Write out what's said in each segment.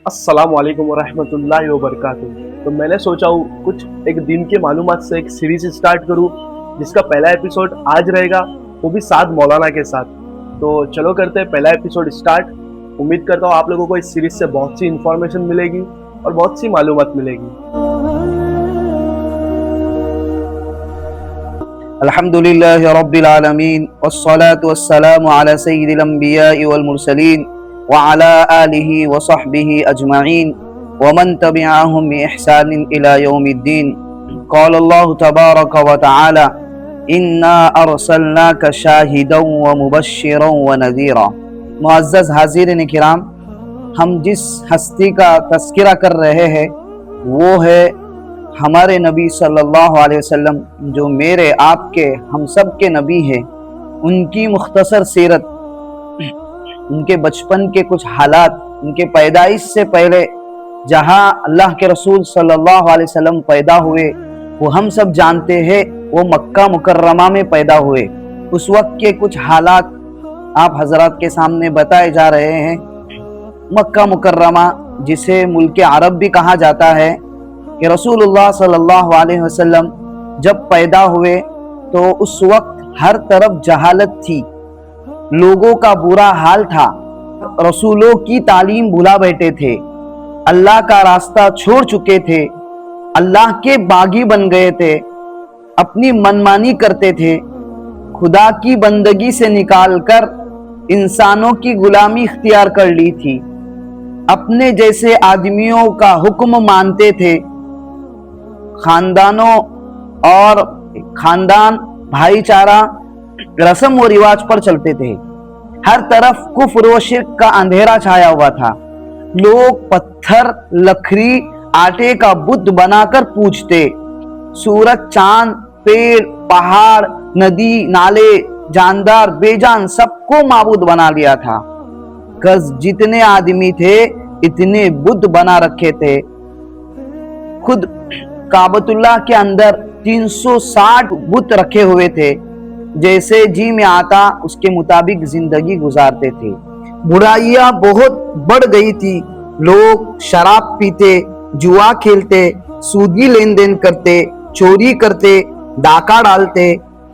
अस्सलाम वालेकुम वरहमतुल्लाहि वबरकातुहू। तो मैंने सोचा हूँ कुछ एक दिन के मालूमात से एक सीरीज स्टार्ट करूँ जिसका पहला एपिसोड आज रहेगा, वो भी साथ मौलाना के साथ। तो चलो करते हैं पहला एपिसोड स्टार्ट। उम्मीद करता हूँ आप लोगों को इस सीरीज से बहुत सी इंफॉर्मेशन मिलेगी और बहुत सी मालूमात मिलेगी। अल्हम्दुलिल्लाहि रब्बिल आलमीन वस्सलातु वस्सलामु अला सय्यिदिल अंबिया'i वल मुरसलीन व अला आलिहि व सहबिहि अजमईन व मन तबिअहुम बि इहसानिन इला यौमिद्दीन। क़ाल अल्लाहु तबारक व तआला इन्ना अरसलनाका शाहिदन व मुबश्शिरन व नज़ीरा। मुअज़्ज़ज़ हाज़िरीन किराम, हम जिस हस्ती का तज़किरा कर रहे हैं वो है हमारे नबी सल्लल्लाहु अलैहि वसल्लम, जो मेरे आपके हम सब के नबी हैं। उनकी मुख्तसर सीरत, उनके बचपन के कुछ हालात, उनके पैदाइश से पहले जहाँ अल्लाह के रसूल सल्लल्लाहु अलैहि वसल्लम पैदा हुए वो हम सब जानते हैं। वो मक्का मुकर्रमा में पैदा हुए, उस वक्त के कुछ हालात आप हजरात के सामने बताए जा रहे हैं। मक्का मुकर्रमा, जिसे मुल्क अरब भी कहा जाता है, कि रसूलुल्लाह सल्लल्लाहु अलैहि वसल्लम जब पैदा हुए तो उस वक्त हर तरफ जहालत थी, लोगों का बुरा हाल था, रसूलों की तालीम भुला बैठे थे, अल्लाह का रास्ता छोड़ चुके थे, अल्लाह के बागी बन गए थे, अपनी मनमानी करते थे, खुदा की बंदगी से निकालकर इंसानों की गुलामी इख्तियार कर ली थी, अपने जैसे आदमियों का हुक्म मानते थे, खानदानों और खानदान भाईचारा रस्म व रिवाज पर चलते थे। हर तरफ कुफ्र व शिर्क का अंधेरा छाया हुआ था। लोग पत्थर, लकड़ी, आटे का बुत बनाकर पूजते। सूरज, चांद, पेड़, पहाड़, नदी, नाले, जानदार, बेजान सबको माबूद बना लिया था। गज जितने आदमी थे इतने बुत बना रखे थे। खुद काबतुल्लाह के अंदर 360 बुत रखे हुए थे। जैसे जी में आता उसके मुताबिक जिंदगी गुजारते थे। बुराइयां बहुत बढ़ गई थी। लोग शराब पीते, जुआ खेलते, सूदी लेन देन करते, चोरी करते, डाका डालते,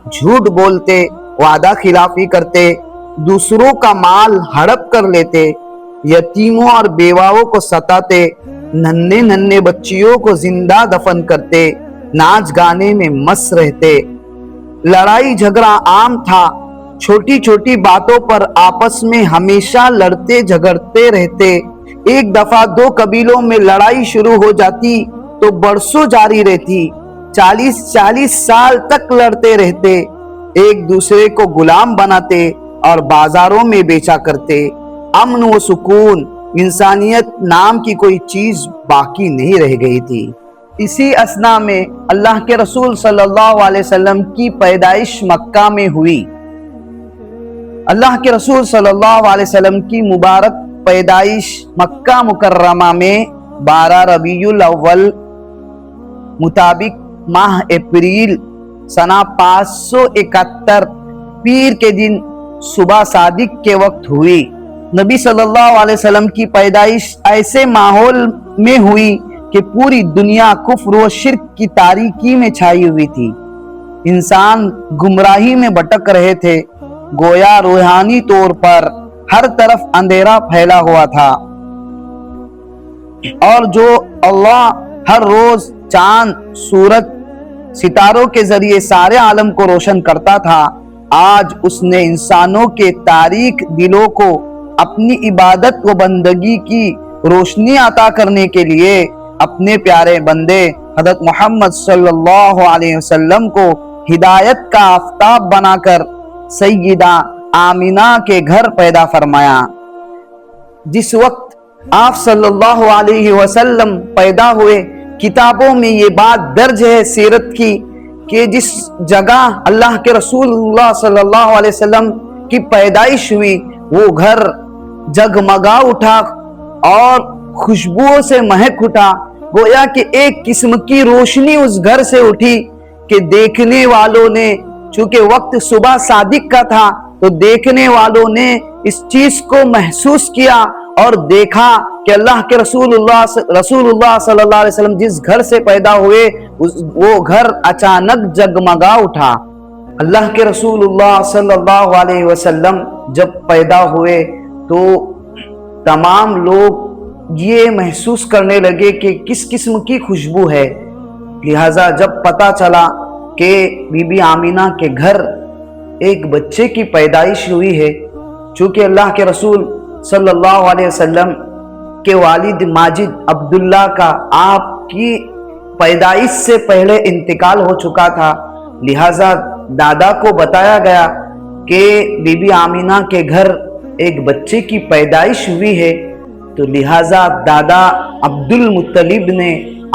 झूठ बोलते, वादा खिलाफी करते, दूसरों का माल हड़प कर लेते, यतीमों और बेवाओं को सताते, नन्हे नन्हे बच्चियों को जिंदा दफन करते, नाच गाने में मस्त रहते। लड़ाई झगड़ा आम था। छोटी छोटी बातों पर आपस में हमेशा लड़ते झगड़ते रहते। एक दफा दो कबीलों में लड़ाई शुरू हो जाती तो बरसों जारी रहती। 40-40 साल तक लड़ते रहते, एक दूसरे को गुलाम बनाते और बाजारों में बेचा करते। अमन व सुकून, इंसानियत नाम की कोई चीज बाकी नहीं रह गई थी। इसी असना में अल्लाह के रसूल सल्लल्लाहु अलैहि वसल्लम की पैदाइश मक्का में हुई। अल्लाह के रसूल सल्लल्लाहु अलैहि वसल्लम की मुबारक पैदाइश मक्का मुकर्रमा में 12 रबीउल अव्वल मुताबिक माह अप्रैल सना 571 पीर के दिन सुबह सादिक के वक्त हुई। नबी सल्लल्लाहु अलैहि वसल्लम की पैदाइश ऐसे माहौल में हुई कि पूरी दुनिया कुफ्र व शिर्क की तारीकी में छाई हुई थी। इंसान गुमराही में भटक रहे थे। गोया रूहानी तौर पर हर तरफ अंधेरा फैला हुआ था। और जो अल्लाह हर रोज चांद, सूरज, सितारों के जरिए सारे आलम को रोशन करता था, आज उसने इंसानों के तारीक दिलों को अपनी इबादत व बंदगी की रोशनी अता करने के लिए अपने प्यारे बंदे हज़रत मोहम्मद सल्लल्लाहु अलैहि वसल्लम को हिदायत का आफताब बनाकर सैयदा आमिना के घर पैदा फरमाया। जिस वक्त आप सल्लल्लाहु अलैहि वसल्लम पैदा हुए, किताबों में ये बात दर्ज है सीरत की कि जिस जगह अल्लाह के रसूलुल्लाह सल्लल्लाहु अलैहि वसल्लम की पैदाइश हुई वो घर जगमगा उठा और खुशबुओं से महक उठा। गोया कि एक किस्म की रोशनी उस घर से उठी कि देखने वालों ने, चूंकि वक्त सुबह सादिक का था, तो देखने वालों ने इस चीज को महसूस किया اور دیکھا کہ اللہ کے رسول اللہ صلی اللہ علیہ وسلم جس گھر سے پیدا ہوئے وہ گھر اچانک جگمگا اٹھا۔ اللہ کے رسول اللہ صلی اللہ علیہ وسلم جب پیدا ہوئے تو تمام لوگ یہ محسوس کرنے لگے کہ کس قسم کی خوشبو ہے۔ لہذا جب پتہ چلا کہ بی بی آمینہ کے گھر ایک بچے کی پیدائش ہوئی ہے، چونکہ اللہ کے رسول صلی اللہ علیہ وسلم کے والد ماجد عبداللہ کا آپ کی پیدائش سے پہلے انتقال ہو چکا تھا، لہذا دادا کو بتایا گیا کہ بی بی آمینہ کے گھر ایک بچے کی پیدائش ہوئی ہے، تو لہذا دادا عبد المطلب نے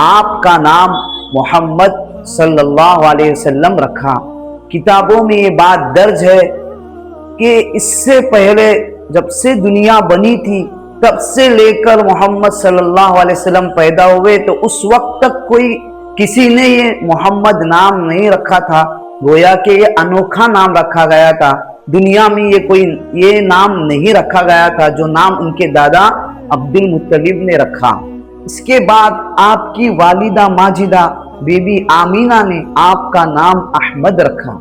آپ کا نام محمد صلی اللہ علیہ وسلم رکھا۔ کتابوں میں یہ بات درج ہے کہ اس سے پہلے جب سے دنیا بنی تھی تب سے لے کر محمد صلی اللہ علیہ وسلم پیدا ہوئے تو اس وقت تک کوئی کسی نے یہ محمد نام نہیں رکھا تھا، گویا کہ یہ انوکھا نام رکھا گیا تھا۔ دنیا میں یہ نام نہیں رکھا گیا تھا جو نام ان کے دادا عبد المطلب نے رکھا۔ اس کے بعد آپ کی والدہ ماجدہ بی بی آمینہ نے آپ کا نام احمد رکھا۔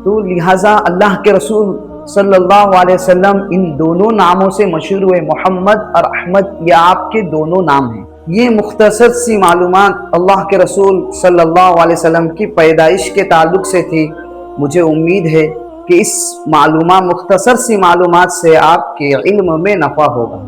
تو لہٰذا اللہ کے رسول صلی اللہ علیہ وسلم ان دونوں ناموں سے مشہور ہوئے، محمد اور احمد، یہ آپ کے دونوں نام ہیں۔ یہ مختصر سی معلومات اللہ کے رسول صلی اللہ علیہ وسلم کی پیدائش کے تعلق سے تھی۔ مجھے امید ہے کہ اس مختصر سی معلومات سے آپ کے علم میں نفع ہوگا۔